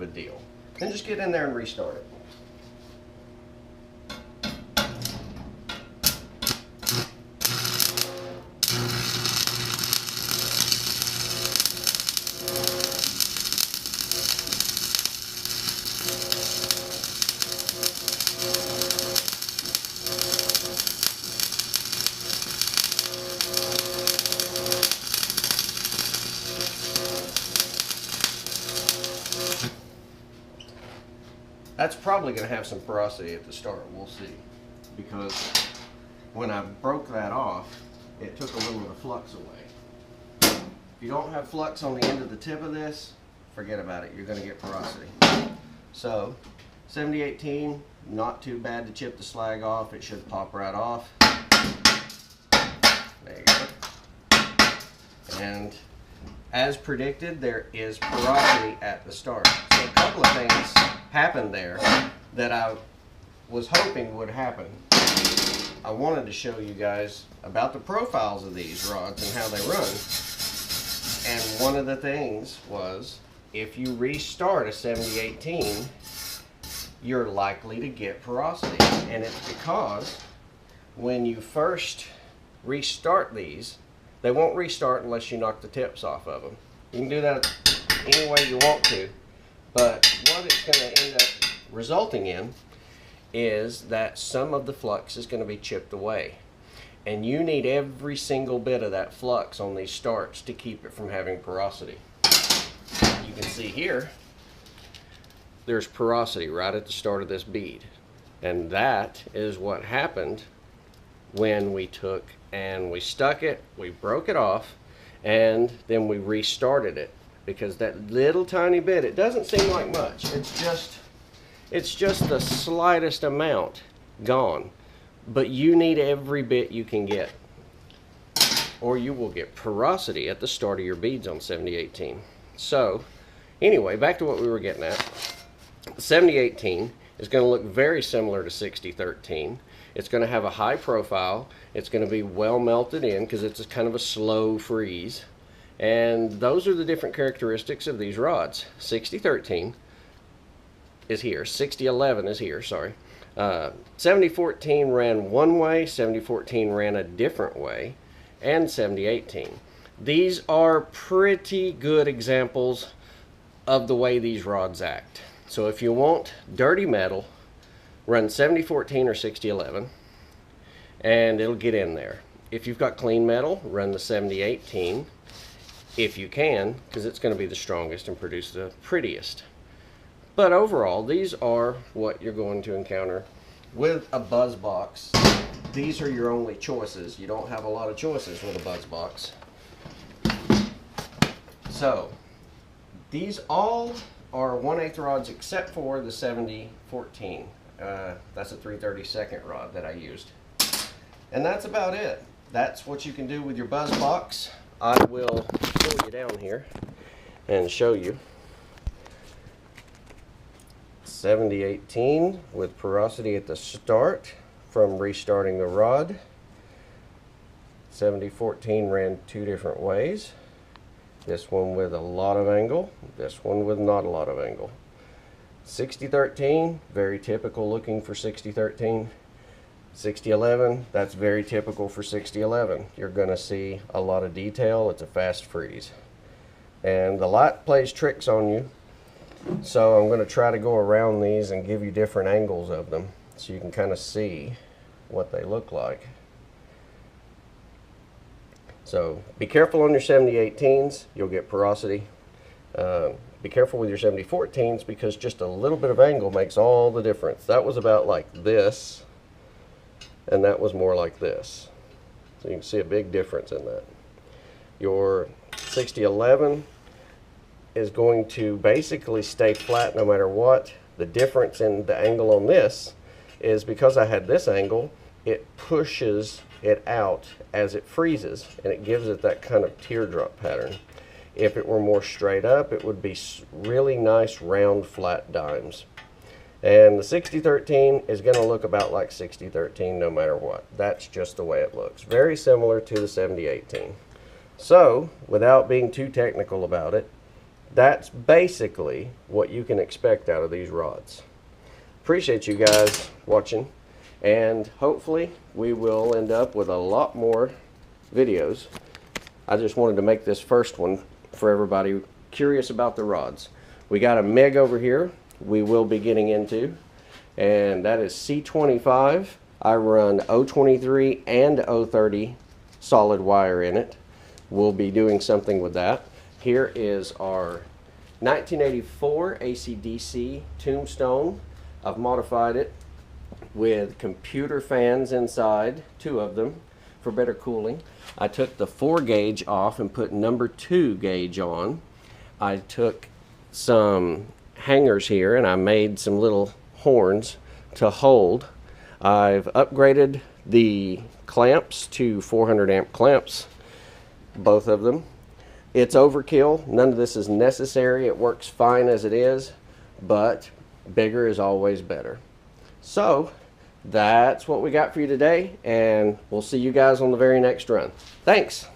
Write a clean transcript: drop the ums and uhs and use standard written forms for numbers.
good deal. Then just get in there and restart it. That's probably going to have some porosity at the start, we'll see. Because when I broke that off, it took a little of the flux away. If you don't have flux on the end of the tip of this, forget about it, you're going to get porosity. So, 7018, not too bad to chip the slag off, it should pop right off. There you go. And as predicted, there is porosity at the start. So a couple of things happened there that I was hoping would happen. I wanted to show you guys about the profiles of these rods and how they run. And one of the things was, if you restart a 7018, you're likely to get porosity. And it's because when you first restart these, they won't restart unless you knock the tips off of them. You can do that any way you want to, but what it's going to end up resulting in is that some of the flux is going to be chipped away. And you need every single bit of that flux on these starts to keep it from having porosity. You can see here, there's porosity right at the start of this bead. And that is what happened when we took and we stuck it, we broke it off, and then we restarted it. Because that little tiny bit, it doesn't seem like much. It's just the slightest amount gone. But you need every bit you can get, or you will get porosity at the start of your beads on 7018. So, anyway, back to what we were getting at. 7018 is going to look very similar to 6013. It's going to have a high profile. It's going to be well melted in because it's kind of a slow freeze. And those are the different characteristics of these rods. 6013 is here. 6011 is here, sorry. 7014 ran one way, 7014 ran a different way, and 7018. These are pretty good examples of the way these rods act. So if you want dirty metal, run 7014 or 6011, and it'll get in there. If you've got clean metal, run the 7018, if you can, because it's going to be the strongest and produce the prettiest. But overall, these are what you're going to encounter with a buzz box. These are your only choices. You don't have a lot of choices with a buzz box. So, these all are 1/8 rods except for the 7014. That's a 3/32 rod that I used. And that's about it. That's what you can do with your buzz box. I will pull you down here and show you. 7018 with porosity at the start from restarting the rod. 7014 ran two different ways. This one with a lot of angle, this one with not a lot of angle. 6013, very typical looking for 6013. 6011, that's very typical for 6011. You're going to see a lot of detail. It's a fast freeze. And the light plays tricks on you. So I'm going to try to go around these and give you different angles of them so you can kind of see what they look like. So be careful on your 7018s, you'll get porosity. Be careful with your 7014s because just a little bit of angle makes all the difference. That was about like this, and that was more like this. So you can see a big difference in that. Your 6011 is going to basically stay flat no matter what. The difference in the angle on this is because I had this angle, it pushes it out as it freezes and it gives it that kind of teardrop pattern. If it were more straight up, it would be really nice round flat dimes. And the 6013 is going to look about like 6013 no matter what. That's just the way it looks. Very similar to the 7018. So, without being too technical about it, that's basically what you can expect out of these rods. Appreciate you guys watching, and hopefully we will end up with a lot more videos. I just wanted to make this first one for everybody curious about the rods. We got a MIG over here we will be getting into, and that is C25. I run 023 and 030 solid wire in it. We'll be doing something with that. Here is our 1984 AC/DC tombstone. I've modified it with computer fans inside, 2 of them, for better cooling. I took the 4 gauge off and put number 2 gauge on. I took some hangers here and I made some little horns to hold. I've upgraded the clamps to 400 amp clamps, both of them. It's overkill. None of this is necessary. It works fine as it is, but bigger is always better. So that's what we got for you today, and we'll see you guys on the very next run. Thanks.